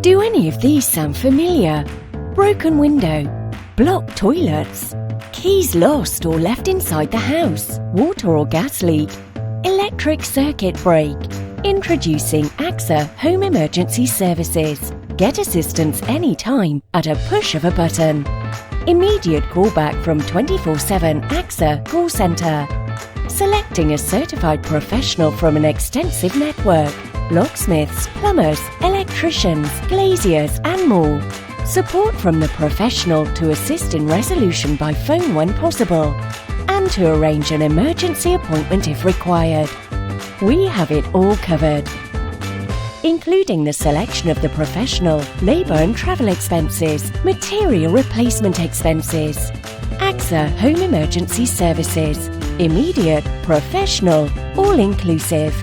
Do any of these sound familiar? Broken window, blocked toilets, keys lost or left inside the house, water or gas leak, electric circuit break. Introducing AXA Home Emergency Services. Get assistance anytime at a push of a button. Immediate callback from 24/7 AXA call centre. Selecting a certified professional from an extensive network. Locksmiths, plumbers, electricians, glaziers and more. Support from the professional to assist in resolution by phone when possible, and to arrange an emergency appointment if required. We have it all covered, including the selection of the professional, labour and travel expenses, material replacement expenses. AXA Home Emergency Services. Immediate, professional, all-inclusive.